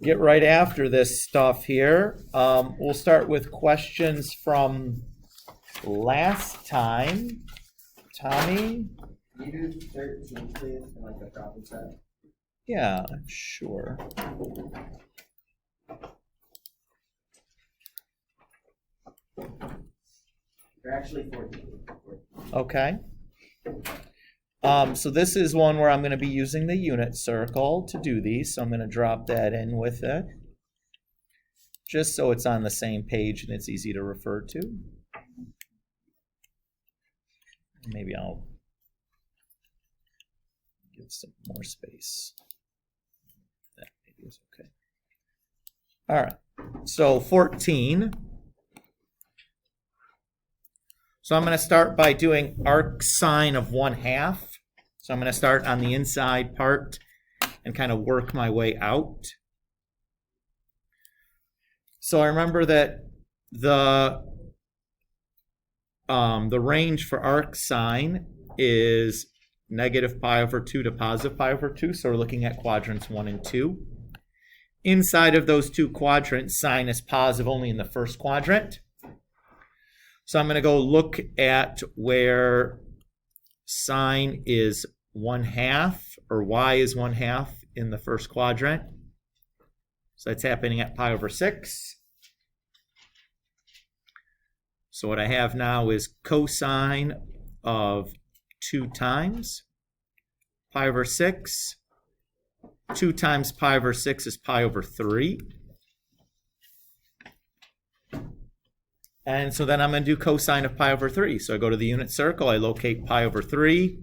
get right after this stuff here. We'll start with questions from last time. Tommy? Can you do 13, please, in like a problem set? Yeah, sure. They're actually 14. Okay. So this is one where I'm going to be using the unit circle to do these. So I'm going to drop that in with it, just so it's on the same page and it's easy to refer to. Maybe I'll give some more space. That maybe is okay. All right. So 14. So I'm going to start by doing arc sine of 1/2. So I'm going to start on the inside part and kind of work my way out. So I remember that the range for arc sine is -π/2 to +π/2. So we're looking at quadrants 1 and 2. Inside of those two quadrants, sine is positive only in the first quadrant. So I'm going to go look at where sine is 1/2 or y is 1/2 in the first quadrant. So that's happening at π/6. So what I have now is cosine of 2 times π/6. 2 times π/6 is π/3. And so then I'm going to do cosine of π/3. So I go to the unit circle, I locate π/3.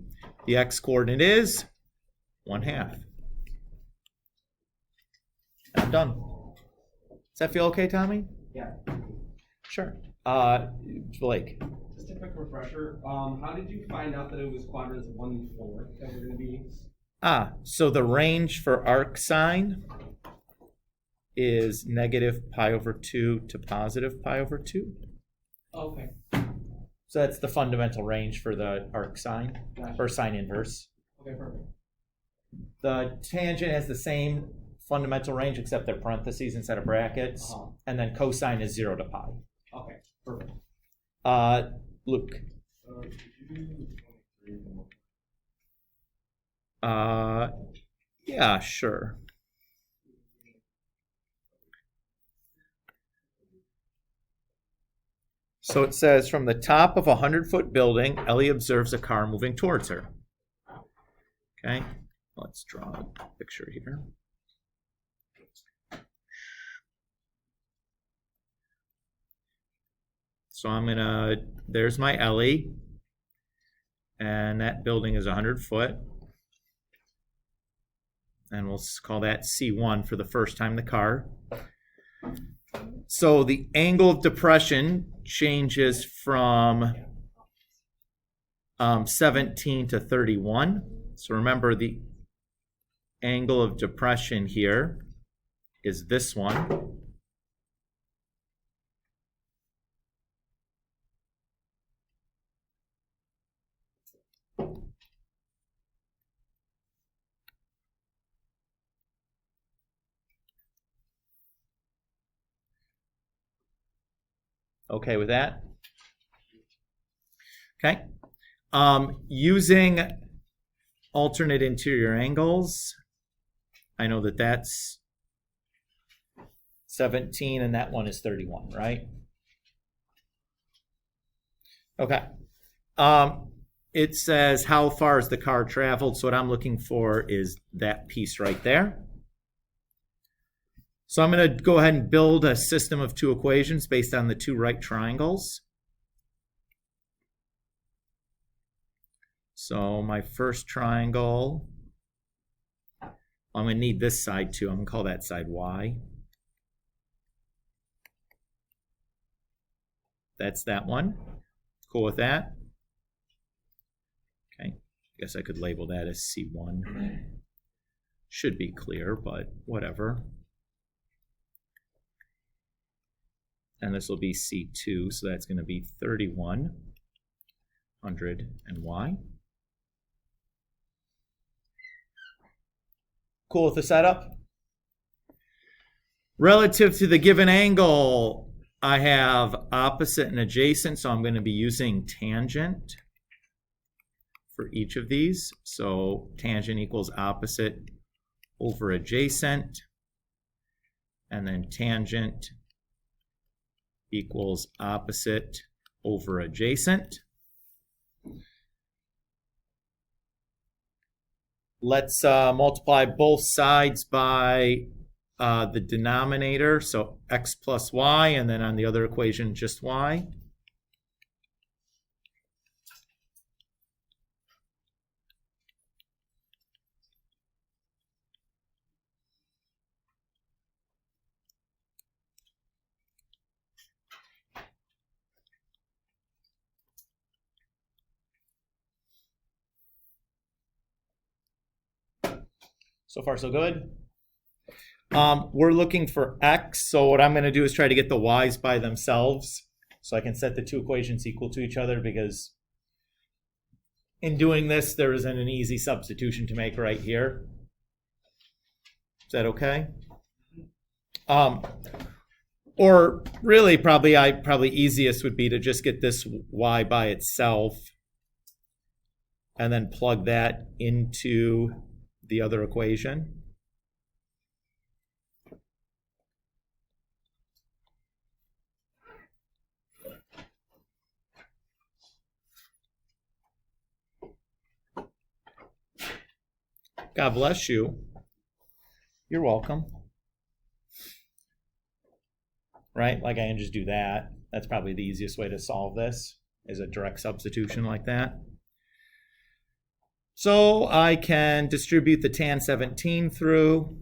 The x-coordinate is 1/2. I'm done. Does that feel okay, Tommy? Yeah. Sure. Blake. Just a quick refresher. How did you find out that it was quadrants 1 and 4 that were going to be? So the range for arc sine is -π/2 to +π/2. Okay. So that's the fundamental range for the arc sine, Gotcha. or sine inverse. Okay, perfect. The tangent has the same fundamental range except they're parentheses instead of brackets. And then cosine is 0 to pi. Okay, perfect. Luke. Yeah, sure. So it says, from the top of a 100-foot building, Ellie observes a car moving towards her. Okay, let's draw a picture here. So there's my Ellie, and that building is 100 foot. And we'll call that C1 for the first time the car. So the angle of depression changes from 17 to 31. So remember, the angle of depression here is this one. Okay with that? Okay. Using alternate interior angles, I know that that's 17 and that one is 31, right? Okay. It says how far is the car traveled, so what I'm looking for is that piece right there. So I'm going to go ahead and build a system of two equations based on the two right triangles. So my first triangle, I'm going to need this side too. I'm going to call that side y. That's that one. Cool with that? Okay. I guess I could label that as C1. Should be clear, but whatever. And this will be C2, so that's going to be 3100 and y. Cool with the setup? Relative to the given angle, I have opposite and adjacent, so I'm going to be using tangent for each of these. So tangent equals opposite over adjacent, and then tangent equals opposite over adjacent. Let's multiply both sides by the denominator, so x plus y, and then on the other equation, just y. So far, so good. We're looking for x, so what I'm going to do is try to get the y's by themselves, so I can set the two equations equal to each other, because in doing this, there isn't an easy substitution to make right here. Is that okay? Or really, probably easiest would be to just get this y by itself and then plug that into the other equation. God bless you. You're welcome. Right? Like I can just do that. That's probably the easiest way to solve this, is a direct substitution like that. So I can distribute the tan 17 through.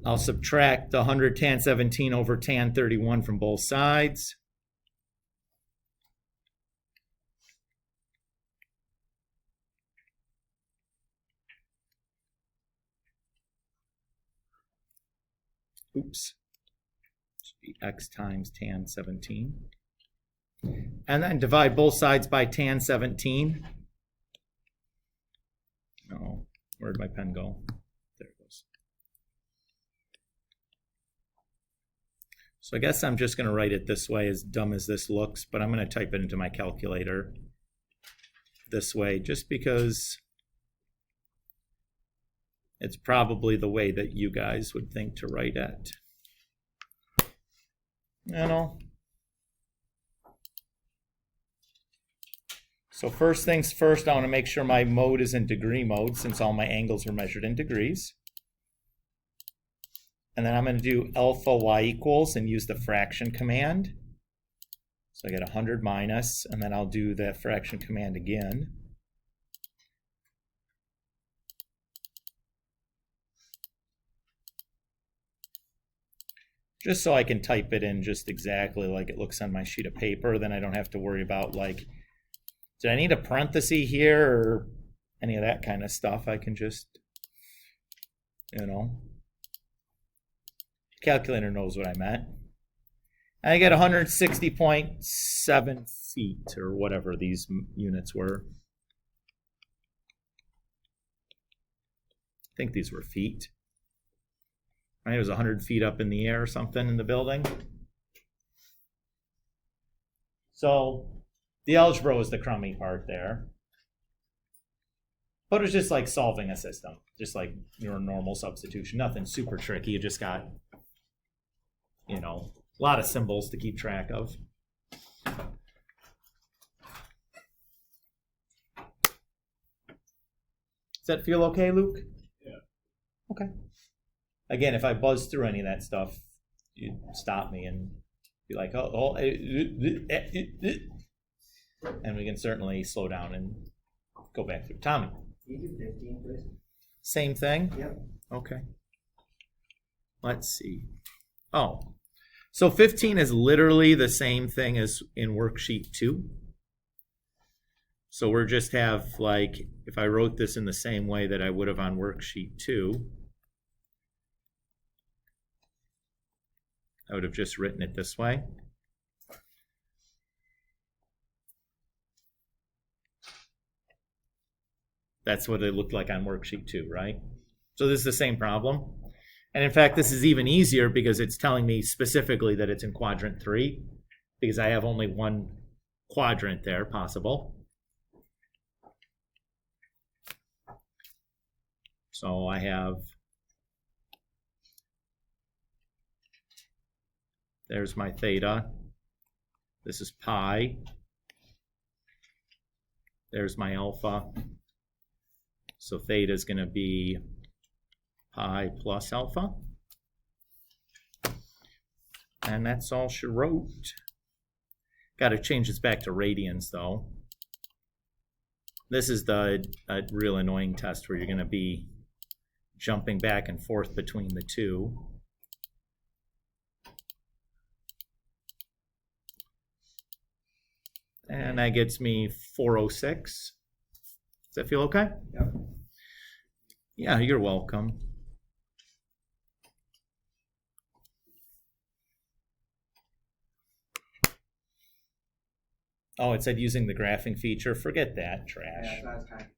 I'll subtract the 100 tan 17 over tan 31 from both sides. Oops. Should be x times tan 17. And then divide both sides by tan 17. No, where'd my pen go? There it goes. So I guess I'm just going to write it this way, as dumb as this looks, but I'm going to type it into my calculator this way, just because it's probably the way that you guys would think to write it. You know? So first things first, I want to make sure my mode is in degree mode, since all my angles are measured in degrees. And then I'm going to do alpha y equals and use the fraction command. So I get 100 minus, and then I'll do the fraction command again. Just so I can type it in just exactly like it looks on my sheet of paper. Then I don't have to worry about, like, did I need a parenthesis here or any of that kind of stuff. I can just, you know, calculator knows what I meant. And I get 160.7 feet or whatever these units were. I think these were feet. Right, it was 100 feet up in the air or something in the building. So the algebra was the crummy part there. But it was just like solving a system, just like your normal substitution. Nothing super tricky. You just got, you know, a lot of symbols to keep track of. Does that feel okay, Luke? Yeah. Okay. Again, if I buzz through any of that stuff, you stop me and be like, and we can certainly slow down and go back through. Tommy. Can you do 15, please? Same thing? Yep. Okay. Let's see. Oh, so 15 is literally the same thing as in worksheet 2. So we're just have, like, if I wrote this in the same way that I would have on worksheet 2, I would have just written it this way. That's what it looked like on worksheet 2, right? So this is the same problem. And in fact, this is even easier because it's telling me specifically that it's in quadrant 3, because I have only one quadrant there possible. So I have, there's my theta. This is pi. There's my alpha. So theta is going to be pi plus alpha. And that's all she wrote. Got to change this back to radians, though. This is the real annoying test where you're going to be jumping back and forth between the two. And that gets me 406. Does that feel okay? Yep. Yeah, you're welcome. Oh, it said using the graphing feature. Forget that, trash. Yeah, so that's kind of.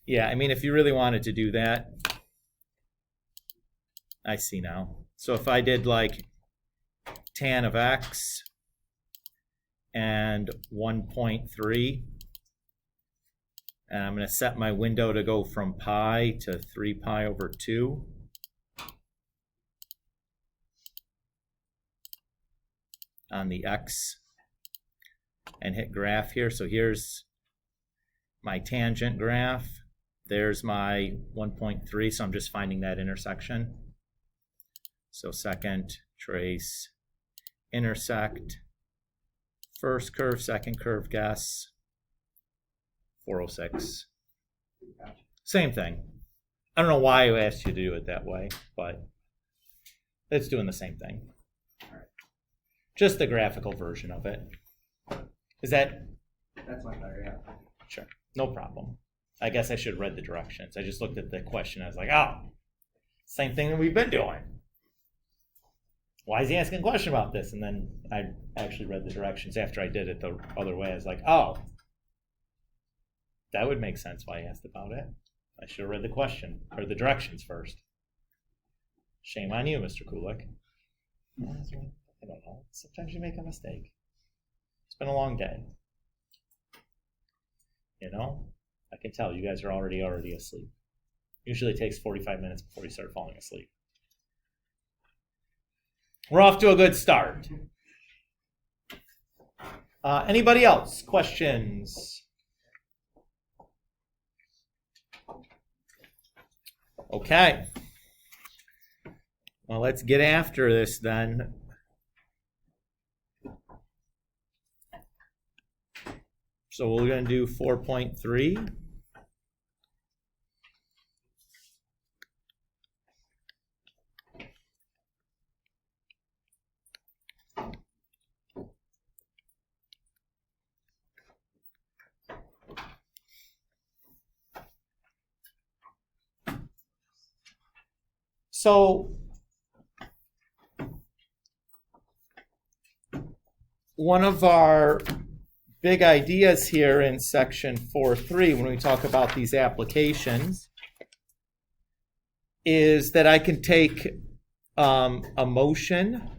Yeah, I mean, if you really wanted to do that, I see now. So if I did like tan of x and 1.3, and I'm going to set my window to go from pi to 3 pi over 2. On the x, and hit graph here. So here's my tangent graph. There's my 1.3, so I'm just finding that intersection. So second, trace, intersect, first curve, second curve, guess, 406. Same thing. I don't know why I asked you to do it that way, but it's doing the same thing. Just the graphical version of it. Is that? That's much better, yeah. Sure, no problem. I guess I should have read the directions. I just looked at the question. I was like, oh, same thing that we've been doing. Why is he asking a question about this? And then I actually read the directions after I did it the other way. I was like, oh, that would make sense why he asked about it. I should have read the question, or the directions first. Shame on you, Mr. Kulik. I don't know. Sometimes you make a mistake. It's been a long day. You know? I can tell you guys are already asleep. Usually it takes 45 minutes before you start falling asleep. We're off to a good start. Anybody else? Questions? Okay. Well, let's get after this then. So we're going to do 4.3. So one of our big ideas here in section 4.3 when we talk about these applications is that I can take a motion,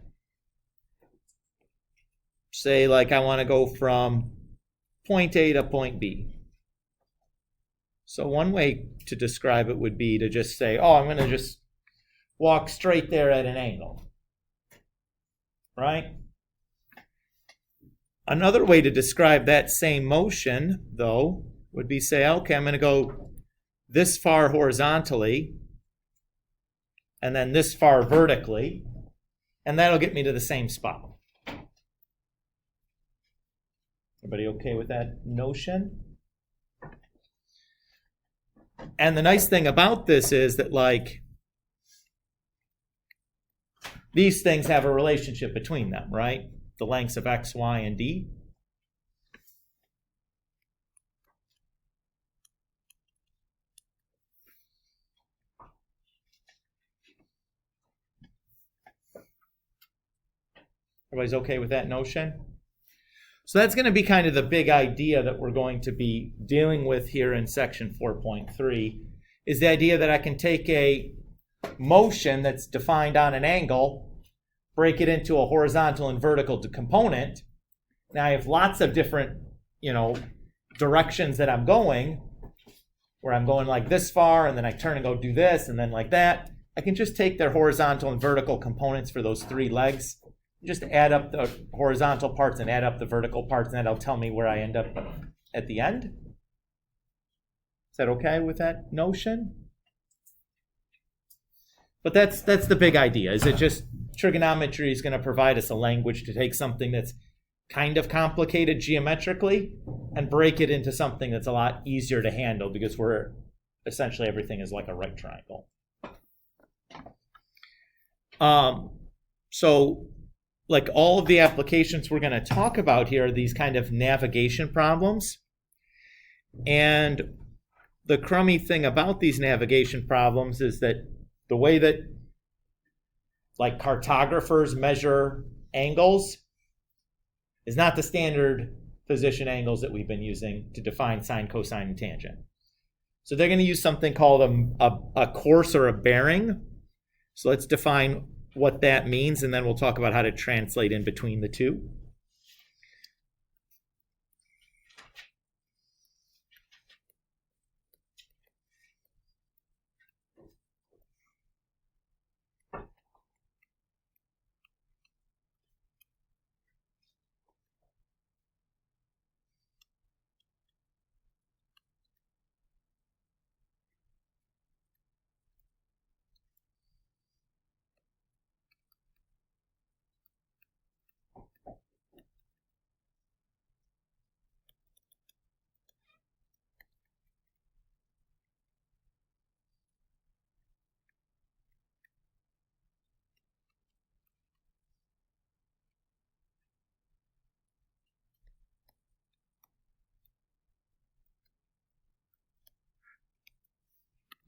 say like I want to go from point A to point B. So one way to describe it would be to just say, oh, I'm going to just walk straight there at an angle, right? Another way to describe that same motion, though, would be say, okay, I'm going to go this far horizontally and then this far vertically, and that'll get me to the same spot. Everybody okay with that notion? And the nice thing about this is that, like, these things have a relationship between them, right? The lengths of x, y, and d. Everybody's okay with that notion? So that's going to be kind of the big idea that we're going to be dealing with here in section 4.3, is the idea that I can take a motion that's defined on an angle, break it into a horizontal and vertical component. Now I have lots of different, directions that I'm going, where I'm going like this far, and then I turn and go do this, and then like that. I can just take their horizontal and vertical components for those three legs, just add up the horizontal parts and add up the vertical parts, and that'll tell me where I end up at the end. Is that okay with that notion? But that's the big idea. Is it just trigonometry is going to provide us a language to take something that's kind of complicated geometrically and break it into something that's a lot easier to handle, because we're essentially everything is like a right triangle. So like all of the applications we're going to talk about here are these kind of navigation problems. And the crummy thing about these navigation problems is that the way that like cartographers measure angles is not the standard position angles that we've been using to define sine, cosine, and tangent. So they're going to use something called a course or a bearing. So let's define what that means, and then we'll talk about how to translate in between the two.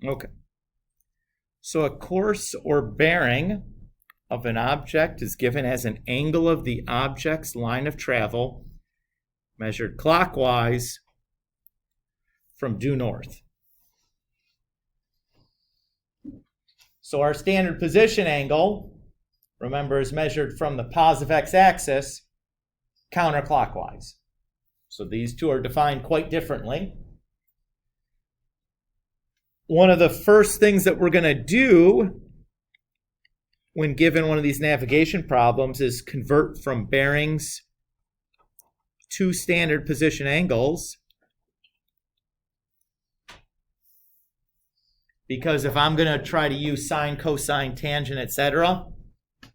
Okay. So a course or bearing of an object is given as an angle of the object's line of travel measured clockwise from due north. So our standard position angle, remember, is measured from the positive x-axis counterclockwise. So these two are defined quite differently. One of the first things that we're going to do when given one of these navigation problems is convert from bearings to standard position angles. Because if I'm going to try to use sine, cosine, tangent, etc.,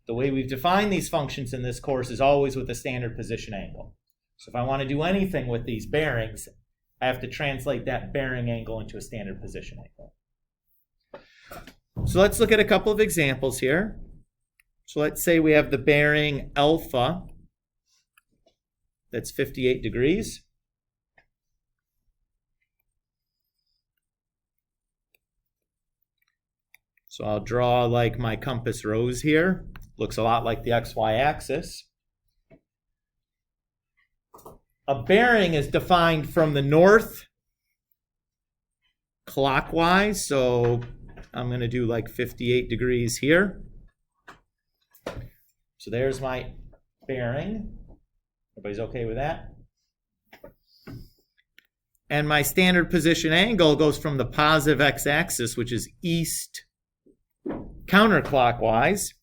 the way we've defined these functions in this course is always with a standard position angle. So if I want to do anything with these bearings, I have to translate that bearing angle into a standard position angle. So let's look at a couple of examples here. So let's say we have the bearing alpha that's 58 degrees. So I'll draw like my compass rose here. Looks a lot like the XY axis. A bearing is defined from the north clockwise, so I'm going to do like 58 degrees here. So there's my bearing. Everybody's okay with that? And my standard position angle goes from the positive x-axis, which is east counterclockwise.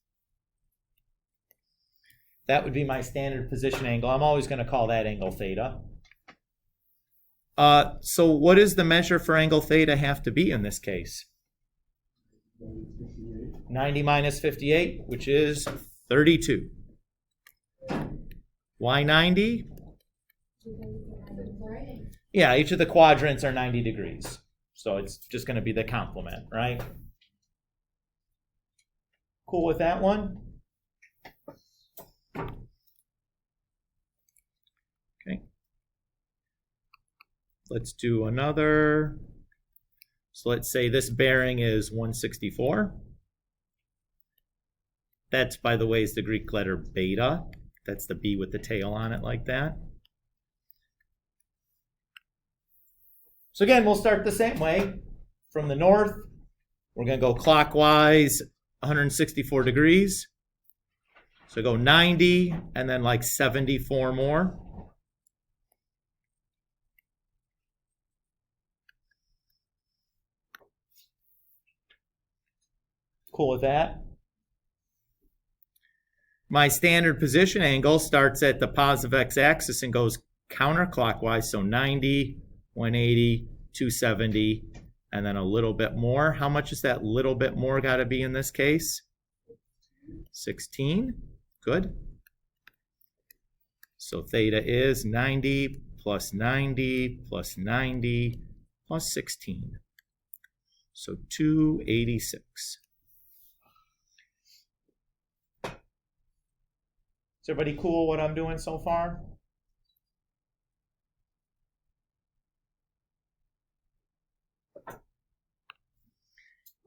That would be my standard position angle. I'm always going to call that angle theta. So what does the measure for angle theta have to be in this case? 90 minus 58, which is 32. Why 90? Yeah, each of the quadrants are 90 degrees. So it's just going to be the complement, right? Cool with that one? Okay. Let's do another. So let's say this bearing is 164. That's, by the way, is the Greek letter beta. That's the B with the tail on it like that. So again, we'll start the same way. From the north, we're going to go clockwise 164 degrees. So go 90 and then like 74 more. Cool with that? My standard position angle starts at the positive x-axis and goes counterclockwise. So 90, 180, 270, and then a little bit more. How much is that little bit more got to be in this case? 16. Good. So theta is 90 plus 90 plus 90 plus 16. So 286. Is everybody cool what I'm doing so far?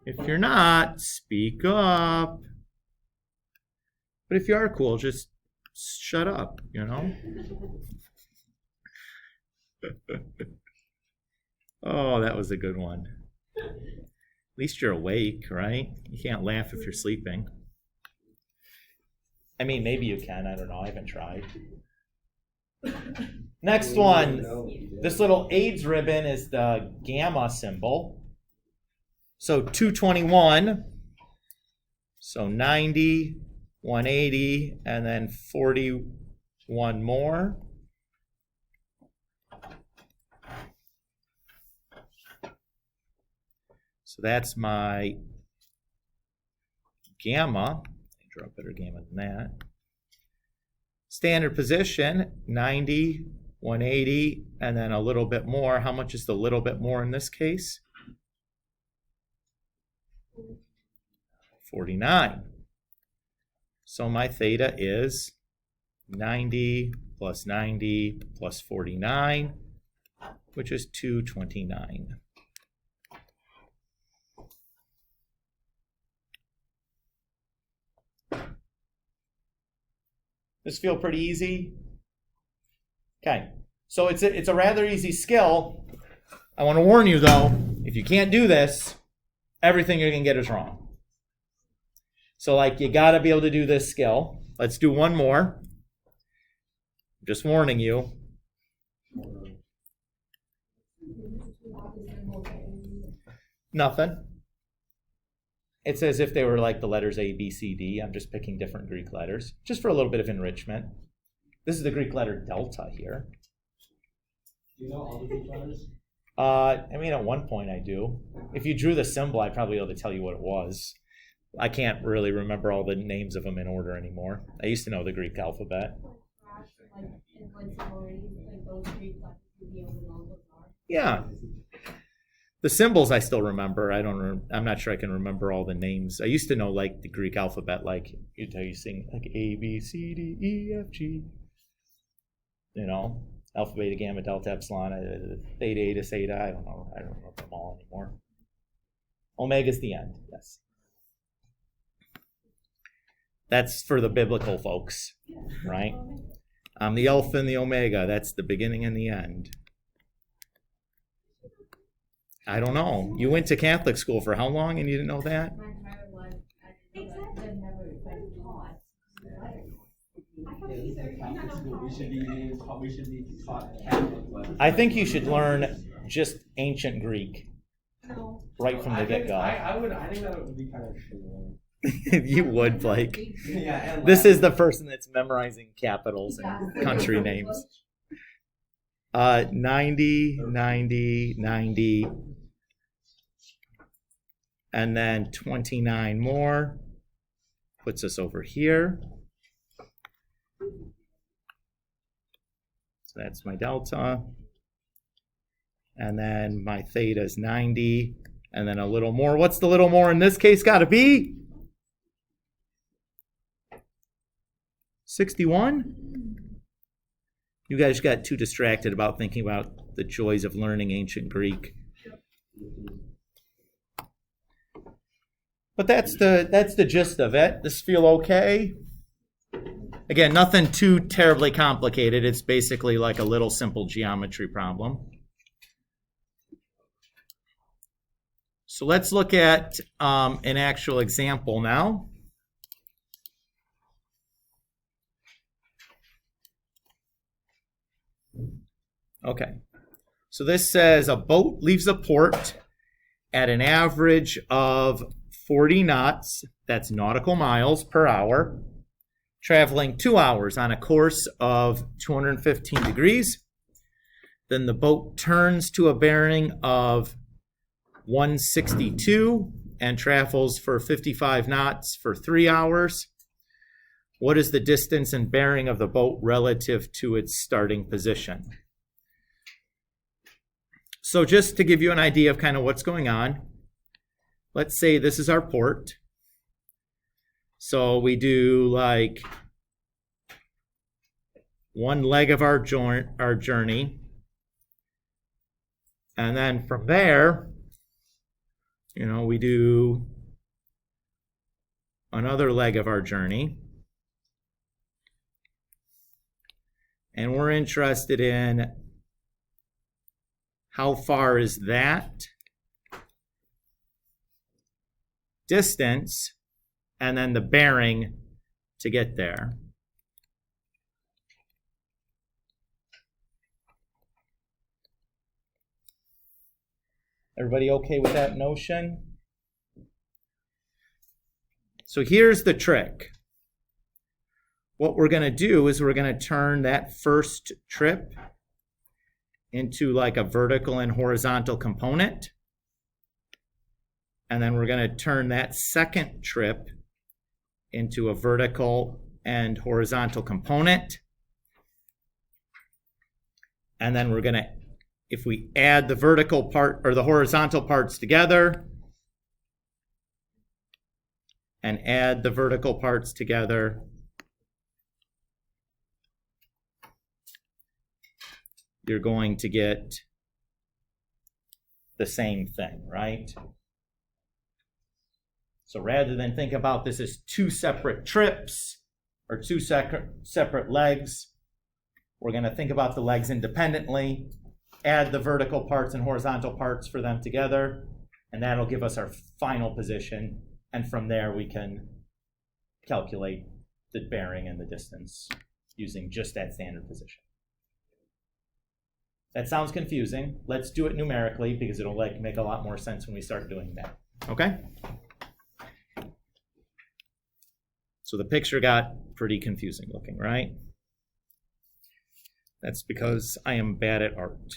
If you're not, speak up. But if you are cool, just shut up, you know? Oh, that was a good one. At least you're awake, right? You can't laugh if you're sleeping. I mean, maybe you can. I don't know. I haven't tried. Next one. This little AIDS ribbon is the gamma symbol. So 221. So 90, 180, and then 41 more. So that's my gamma. Draw a better gamma than that. Standard position, 90, 180, and then a little bit more. How much is the little bit more in this case? 49. So my theta is 90 plus 90 plus 49, which is 229. This feel pretty easy? Okay, so it's a rather easy skill. I want to warn you though, if you can't do this, everything you're going to get is wrong. So like you got to be able to do this skill. Let's do one more. I'm just warning you. Nothing. It's as if they were like the letters A, B, C, D. I'm just picking different Greek letters, just for a little bit of enrichment. This is the Greek letter delta here. Do you know all the Greek letters? I mean, at one point I do. If you drew the symbol, I'd probably be able to tell you what it was. I can't really remember all the names of them in order anymore. I used to know the Greek alphabet. Yeah. The symbols I still remember. I'm not sure I can remember all the names. I used to know like the Greek alphabet, like you sing like A, B, C, D, E, F, G. You know, alpha, beta, gamma, delta, epsilon, theta, eta, theta. I don't know. I don't remember them all anymore. Omega's the end. Yes. That's for the biblical folks, right? I'm the alpha and the omega. That's the beginning and the end. I don't know. You went to Catholic school for how long and you didn't know that? My entire life, I never been taught. We should be taught Catholic letters. I think you should learn just ancient Greek right from the get-go. I think that would be kind of cool. You would, Blake. Yeah, and This is the person that's memorizing capitals and country names. 90, 90, 90, and then 29 more puts us over here. So that's my delta. And then my theta is 90, and then a little more. What's the little more in this case got to be? 61? You guys got too distracted about thinking about the joys of learning ancient Greek. But that's the gist of it. Does this feel okay? Again, nothing too terribly complicated. It's basically like a little simple geometry problem. So let's look at an actual example now. Okay, so this says a boat leaves a port at an average of 40 knots, that's nautical miles per hour, traveling 2 hours on a course of 215 degrees. Then the boat turns to a bearing of 162 and travels for 55 knots for 3 hours. What is the distance and bearing of the boat relative to its starting position? So just to give you an idea of kind of what's going on, let's say this is our port. So we do like one leg of our journey. And then from there, we do another leg of our journey. And we're interested in how far is that distance and then the bearing to get there. Everybody okay with that notion? So here's the trick. What we're going to do is we're going to turn that first trip into like a vertical and horizontal component. And then we're going to turn that second trip into a vertical and horizontal component. And then we're going to, if we add the vertical part or the horizontal parts together and add the vertical parts together, you're going to get the same thing, right? So rather than think about this as two separate trips or two separate legs, we're going to think about the legs independently, add the vertical parts and horizontal parts for them together, and that'll give us our final position. And from there, we can calculate the bearing and the distance using just that standard position. That sounds confusing. Let's do it numerically because it'll make a lot more sense when we start doing that. Okay? So the picture got pretty confusing looking, right? That's because I am bad at art.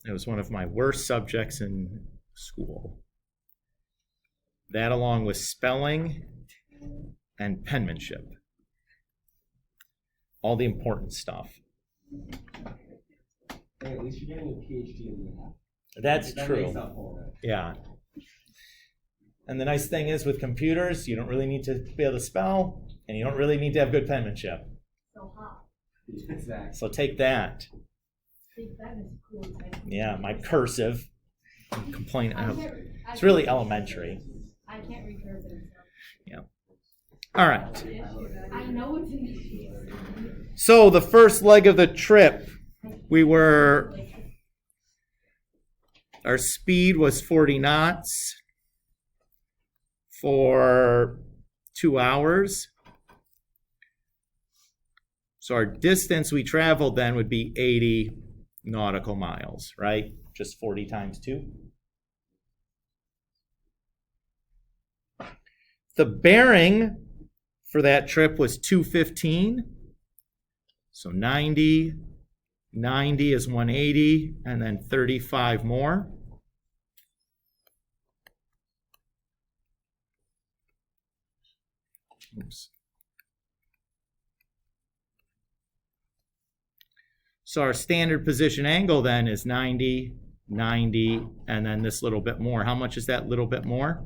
It was one of my worst subjects in school. That along with spelling and penmanship. All the important stuff. Hey, at least you're getting a PhD in that. That's that true. Makes up for it. Yeah. And the nice thing is with computers, you don't really need to be able to spell, and you don't really need to have good penmanship. So hot. Exactly. So take that. Big Bang is cool. Yeah, my cursive. Complain. I can't- It's really elementary. I can't read cursive. Yeah. All right. I know it's an issue. So the first leg of the trip, our speed was 40 knots for 2 hours. So our distance we traveled then would be 80 nautical miles, right? Just 40 times 2. The bearing for that trip was 215. So 90 is 180, and then 35 more. Oops. So our standard position angle then is 90, 90, and then this little bit more. How much is that little bit more?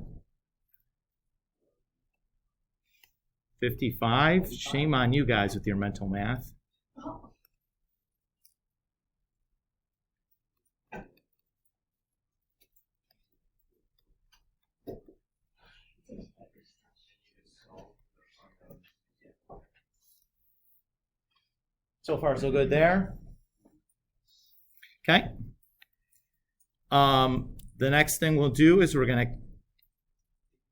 55? Shame on you guys with your mental math. So far, so good there. Okay. The next thing we'll do is we're going to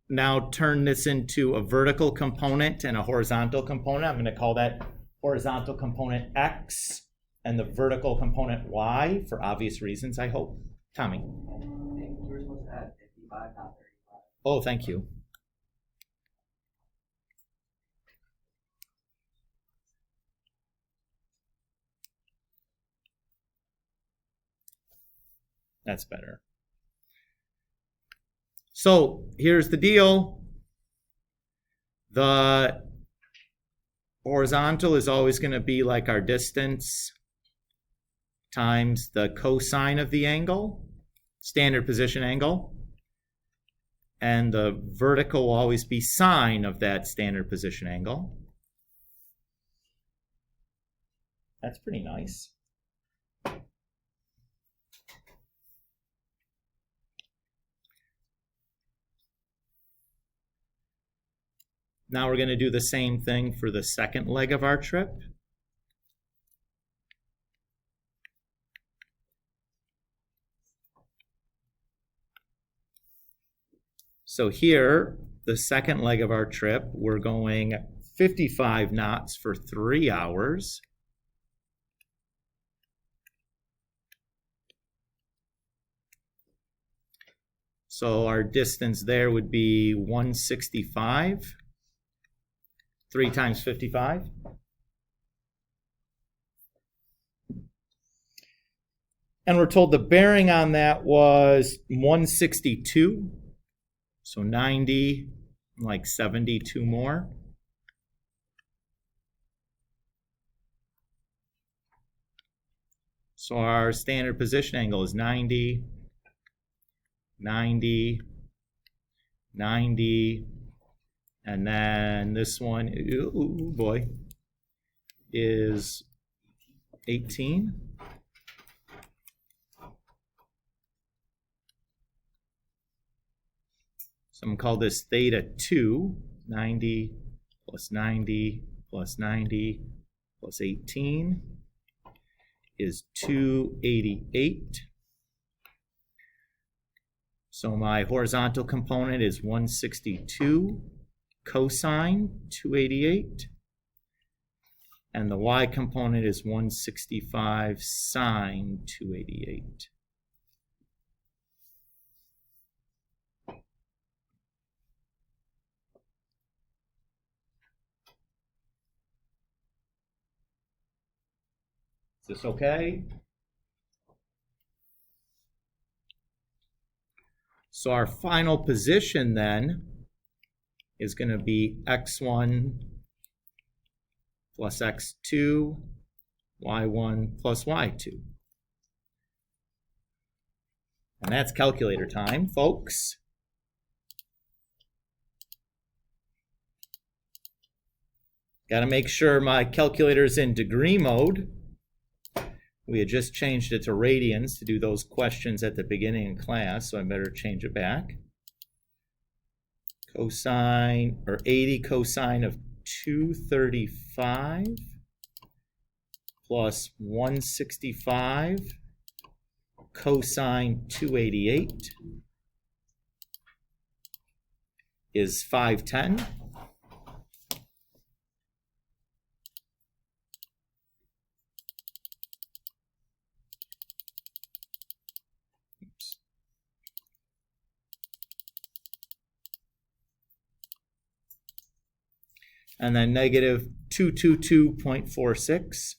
now turn this into a vertical component and a horizontal component. I'm going to call that horizontal component X and the vertical component Y for obvious reasons, I hope. Tommy. I think you were supposed to add 55, not 35. Oh, thank you. That's better. So here's the deal. The horizontal is always going to be like our distance times the cosine of the angle, standard position angle. And the vertical will always be sine of that standard position angle. That's pretty nice. Now we're going to do the same thing for the second leg of our trip. So here, the second leg of our trip, we're going 55 knots for 3 hours. So our distance there would be 165. 3 times 55. And we're told the bearing on that was 162. So 90, like 72 more. So our standard position angle is 90, 90, 90, and then this one, ooh boy, is 18. So I'm going to call this theta 2, 90 plus 90 plus 90 plus 18 is 288. So my horizontal component is 162 cosine 288. And the y component is 165 sine 288. Is this okay? So our final position then is going to be x1 plus x2, y1 plus y2. And that's calculator time, folks. Got to make sure my calculator is in degree mode. We had just changed it to radians to do those questions at the beginning of class, so I better change it back. Cosine, or 80 cosine of 235 plus 165 cosine 288 is 510. And then negative 222.46.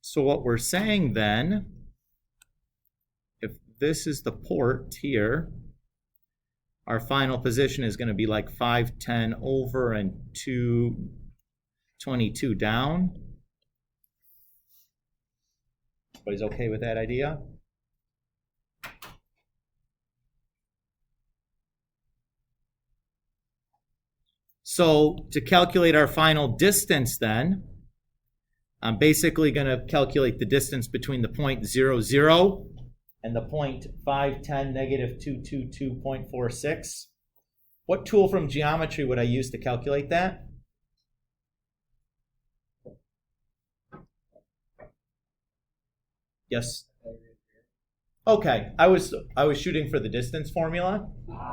So what we're saying then, if this is the port here, our final position is going to be like 510 over and 222 down. Everybody's okay with that idea? So to calculate our final distance then, I'm basically going to calculate the distance between the point 0, 0 and the point 5, 10, negative 222.46. What tool from geometry would I use to calculate that? Yes. Okay, I was shooting for the distance formula,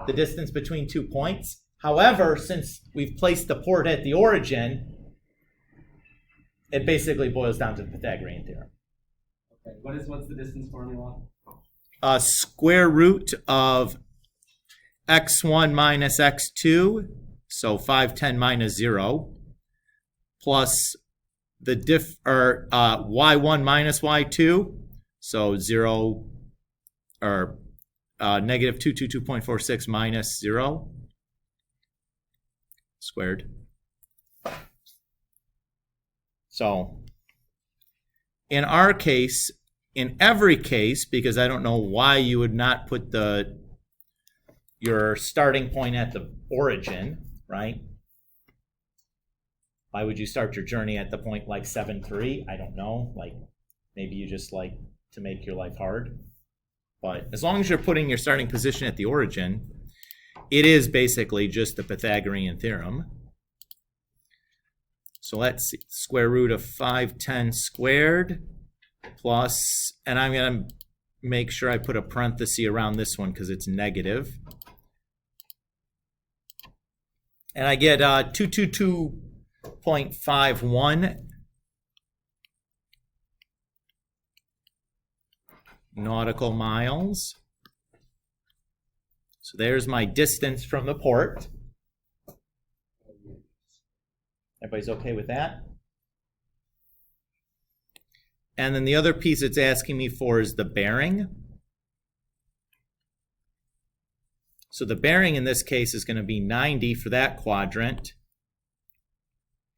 the distance between 2 points. However, since we've placed the port at the origin, it basically boils down to the Pythagorean theorem. Okay. What's the distance formula? Square root of x1 minus x2, so 5, 10 minus 0, plus the y1 minus y2, so 0 or negative 222.46 minus 0 squared. So in our case, in every case, because I don't know why you would not put your starting point at the origin, right? Why would you start your journey at the point like 7, 3? I don't know. Like maybe you just like to make your life hard. But as long as you're putting your starting position at the origin, it is basically just the Pythagorean theorem. So let's see, square root of 510 squared plus, and I'm going to make sure I put a parenthesis around this one because it's negative. And I get 222.51 nautical miles. So there's my distance from the port. Everybody's okay with that? And then the other piece it's asking me for is the bearing. So the bearing in this case is going to be 90 for that quadrant,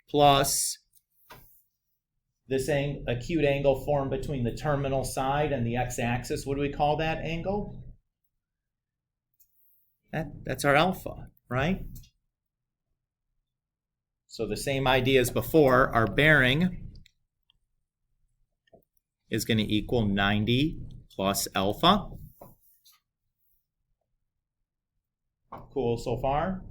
plus this acute angle formed between the terminal side and the x-axis. What do we call that angle? That's our alpha, right? So the same idea as before, our bearing is going to equal 90 plus alpha. Cool so far?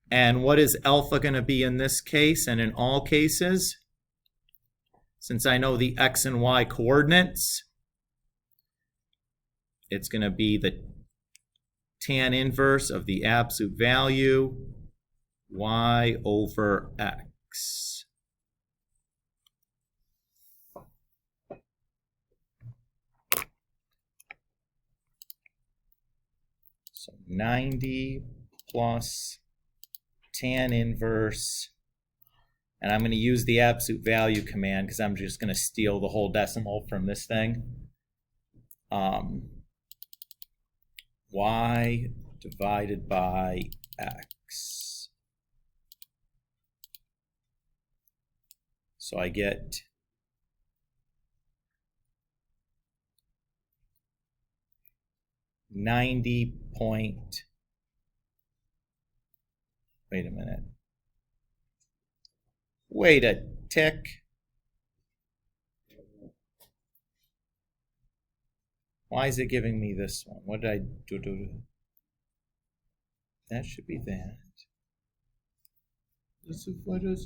And what is alpha going to be in this case and in all cases? Since I know the x and y coordinates, it's going to be the tan inverse of the absolute value y over x. So 90 plus tan inverse, and I'm going to use the absolute value command because I'm just going to steal the whole decimal from this thing. Y divided by x. So I get 90 point, wait a minute. Wait a tick. Why is it giving me this one? What did I do? That should be that. What is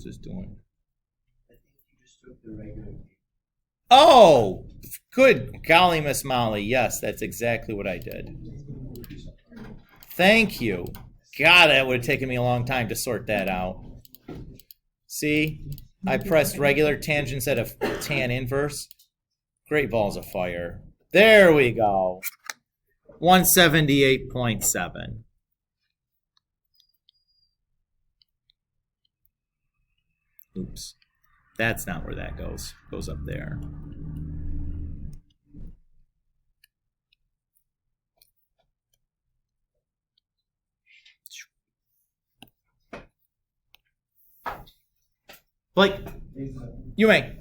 this doing? I think you just took the regular. Oh, good golly, Miss Molly. Yes, that's exactly what I did. Thank you. God, that would have taken me a long time to sort that out. See, I pressed regular tangent instead of tan inverse. Great balls of fire. There we go. 178.7. Oops. That's not where that goes. It goes up there. Blake, you may.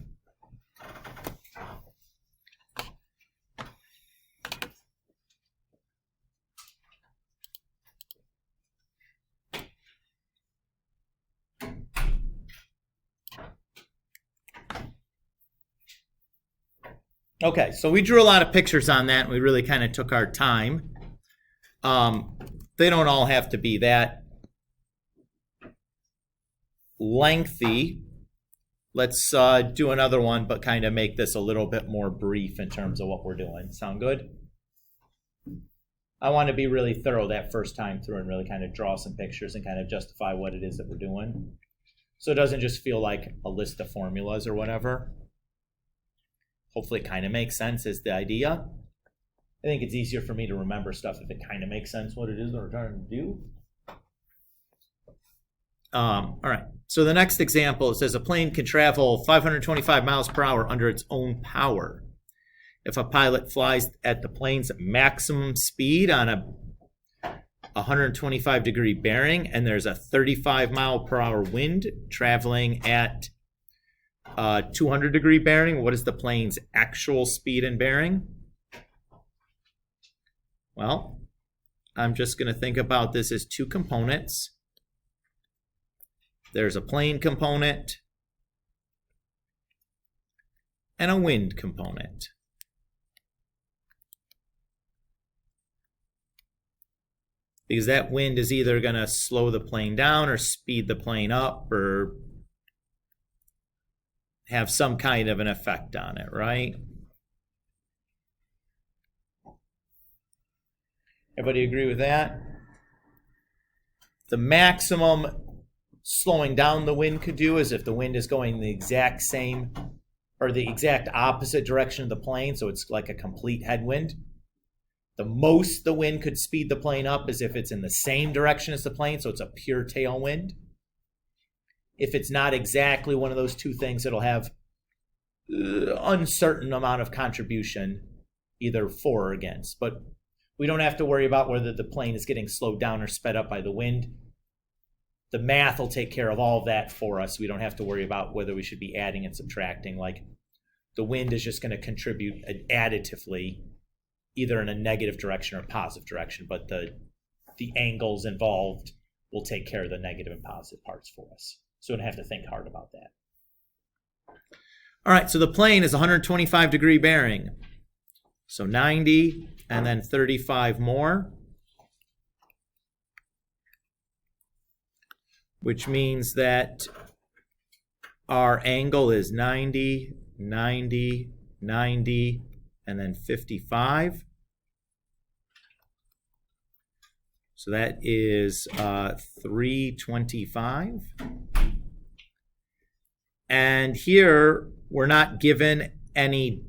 Okay, so we drew a lot of pictures on that, and we really kind of took our time. They don't all have to be that lengthy. Let's do another one, but kind of make this a little bit more brief in terms of what we're doing. Sound good? I want to be really thorough that first time through and really kind of draw some pictures and kind of justify what it is that we're doing. So it doesn't just feel like a list of formulas or whatever. Hopefully it kind of makes sense is the idea. I think it's easier for me to remember stuff if it kind of makes sense what it is that we're trying to do. All right, so the next example, it says a plane can travel 525 miles per hour under its own power. If a pilot flies at the plane's maximum speed on a 125-degree bearing and there's a 35 mile per hour wind traveling at 200-degree bearing, what is the plane's actual speed and bearing? Well, I'm just going to think about this as two components. There's a plane component and a wind component. Because that wind is either going to slow the plane down or speed the plane up or have some kind of an effect on it, right? Everybody agree with that? The maximum slowing down the wind could do is if the wind is going the exact same or the exact opposite direction of the plane, so it's like a complete headwind. The most the wind could speed the plane up is if it's in the same direction as the plane, so it's a pure tailwind. If it's not exactly one of those two things, it'll have uncertain amount of contribution, either for or against. But we don't have to worry about whether the plane is getting slowed down or sped up by the wind. The math will take care of all of that for us. We don't have to worry about whether we should be adding and subtracting. Like the wind is just going to contribute additively, either in a negative direction or a positive direction, but the angles involved will take care of the negative and positive parts for us. So we don't have to think hard about that. All right, so the plane is 125-degree bearing. So 90 and then 35 more, which means that our angle is 90, 90, 90, and then 55. So that is 325. And here we're not given any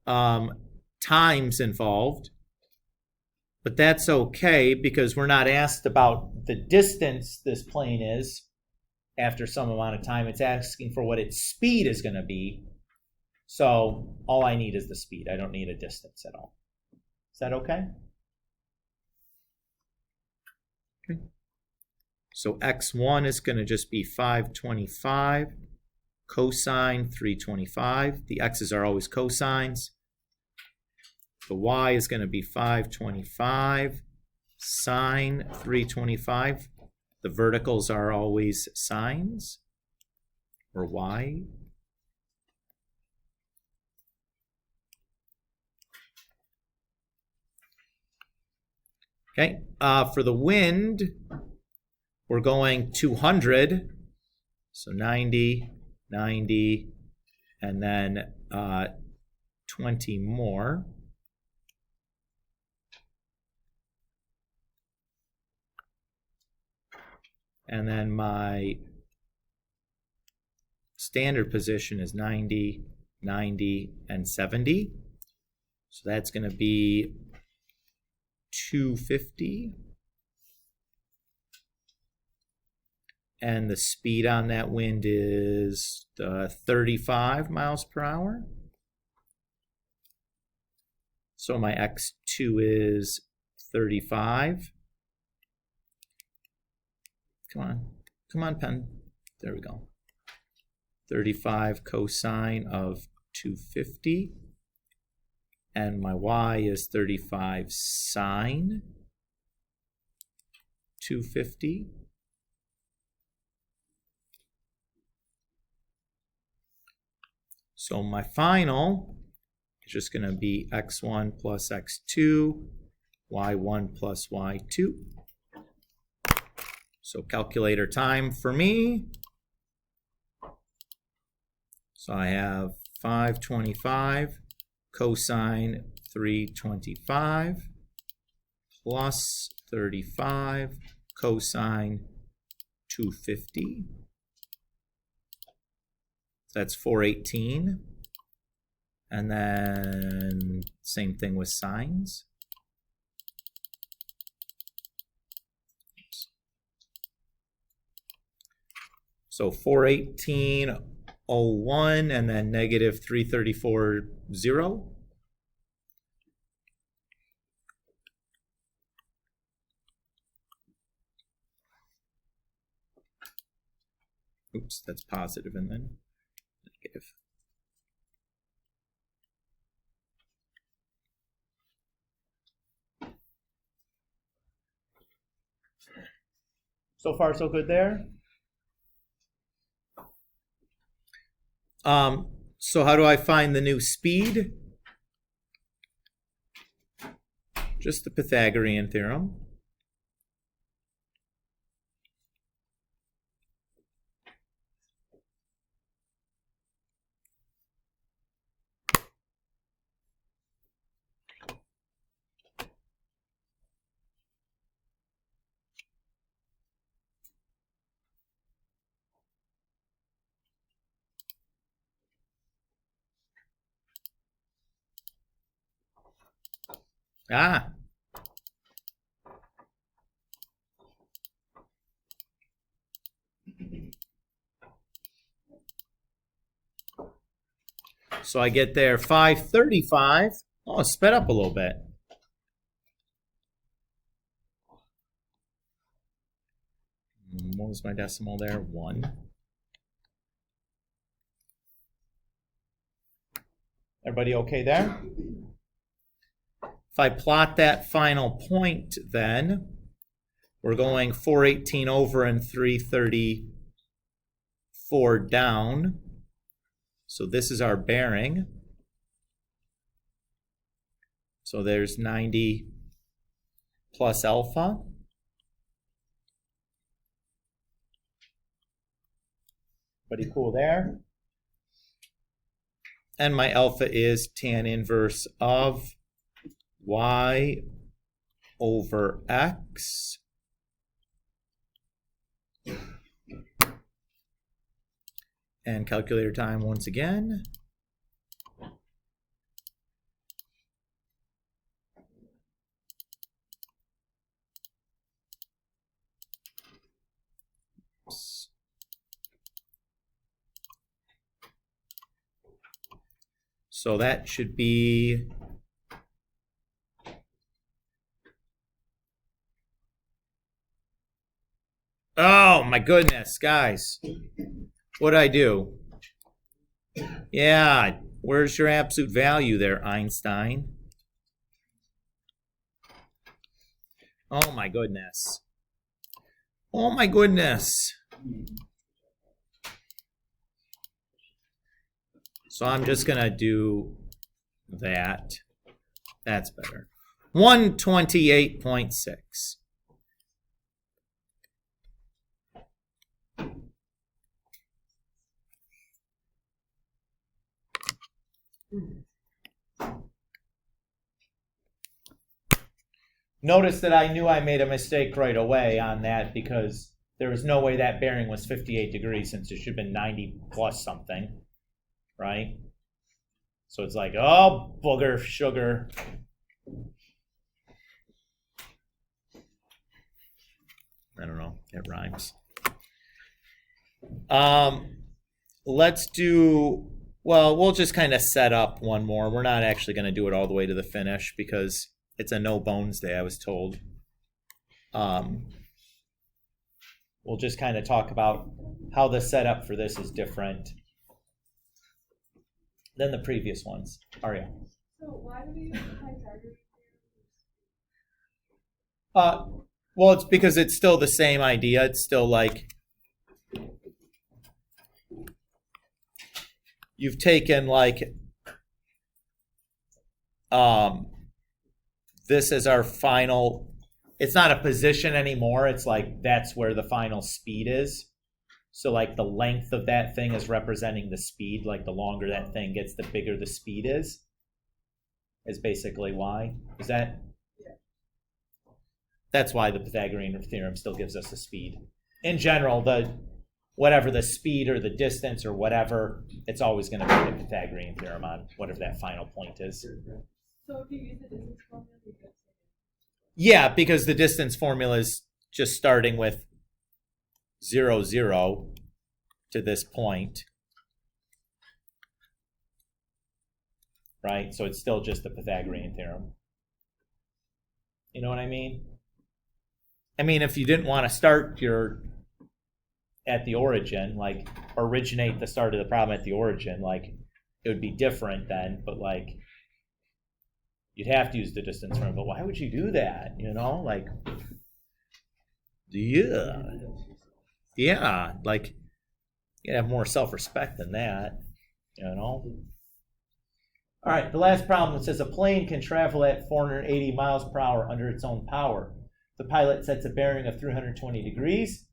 times involved, but that's okay because we're not asked about the distance this plane is after some amount of time. It's asking for what its speed is going to be. So all I need is the speed. I don't need a distance at all. Is that okay? Okay. So x1 is going to just be 525, cosine 325. The x's are always cosines. The y is going to be 525, sine 325. The verticals are always sines, or y. Okay, for the wind, we're going 200, so 90, 90, and then 20 more. And then my standard position is 90, 90, and 70. So that's going to be 250. And the speed on that wind is 35 miles per hour. So my x2 is 35. Come on, pen. There we go. 35 cosine of 250. And my y is 35 sine 250. So my final is just going to be x1 plus x2, y1 plus y2. So calculator time for me. So I have 525 cosine 325 plus 35 cosine 250. That's 418. And then same thing with sines. So 418.01 and then negative 334.0. Oops, that's positive and then negative. So far, so good there. So how do I find the new speed? Just the Pythagorean theorem. Ah. So I get there 535. Oh, it sped up a little bit. What was my decimal there? 1. Everybody okay there? If I plot that final point, then we're going 418 over and 334 down. So this is our bearing. So there's 90 plus alpha. Everybody cool there? And my alpha is tan inverse of y over x and calculator time once again. So that should be oh my goodness, guys. What'd I do? Yeah, where's your absolute value there, Einstein? Oh my goodness. Oh my goodness. So I'm just gonna do that. That's better. 128.6. Notice that I knew I made a mistake right away on that because there was no way that bearing was 58 degrees since it should have been 90 plus something, right? So it's like, oh, booger, sugar. I don't know, it rhymes. Let's do, well, we'll just kind of set up one more. We're not actually going to do it all the way to the finish because it's a no bones day, I was told. We'll just kind of talk about how the setup for this is different than the previous ones. Aria. So why do we use Pythagorean Well, it's because it's still the same idea. It's still like you've taken like this is our final, it's not a position anymore, it's like that's where the final speed is. So like the length of that thing is representing the speed, like the longer that thing gets, the bigger the speed is basically why. Is that? Yeah. That's why the Pythagorean theorem still gives us the speed. In general, whatever the speed or the distance or whatever, it's always going to be the Pythagorean theorem on whatever that final point is. So if you use the distance formula, you get Yeah, because the distance formula is just starting with 0, 0 to this point. Right? So it's still just the Pythagorean theorem. You know what I mean? I mean, if you didn't want to start at the origin, like originate the start of the problem at the origin, like it would be different then, but like you'd have to use the distance formula. But why would you do that? You know, like, yeah, like you have more self-respect than that, you know. All right, the last problem says a plane can travel at 480 miles per hour under its own power. The pilot sets a bearing of 320 degrees.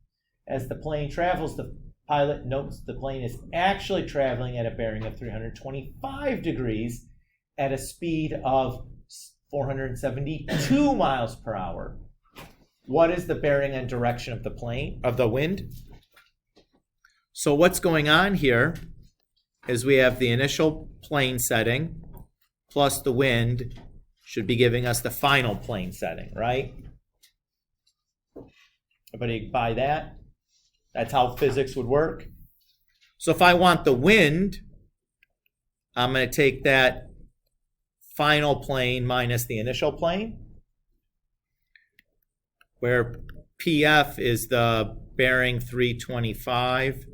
As the plane travels, the pilot notes the plane is actually traveling at a bearing of 325 degrees at a speed of 472 miles per hour. What is the bearing and direction of the plane, of the wind? So what's going on here is we have the initial plane setting plus the wind should be giving us the final plane setting, right? Everybody buy that? That's how physics would work. So if I want the wind, I'm going to take that final plane minus the initial plane, where PF is the bearing 325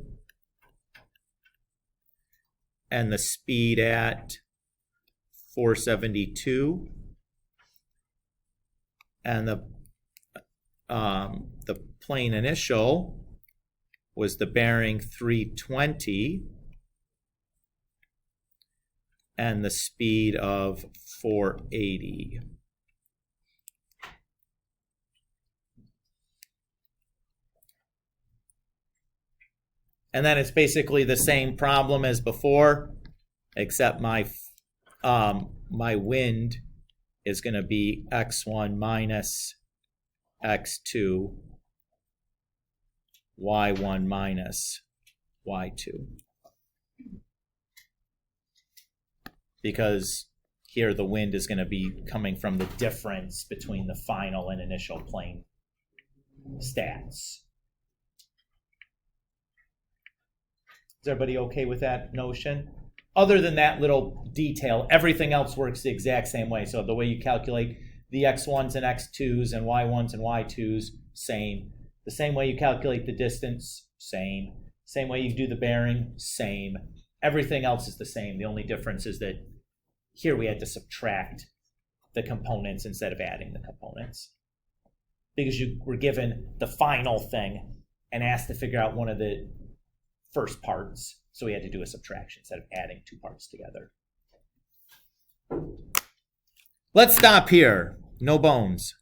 and the speed at 472, and the plane initial was the bearing 320 and the speed of 480. And then it's basically the same problem as before, except my wind is going to be x1 minus x2, y1 minus y2. Because here the wind is going to be coming from the difference between the final and initial plane stats. Is everybody okay with that notion? Other than that little detail, everything else works the exact same way. So the way you calculate the x1s and x2s and y1s and y2s, same. The same way you calculate the distance, same. Same way you do the bearing, same. Everything else is the same. The only difference is that here we had to subtract the components instead of adding the components. Because you were given the final thing and asked to figure out one of the first parts. So we had to do a subtraction instead of adding two parts together. Let's stop here. No bones.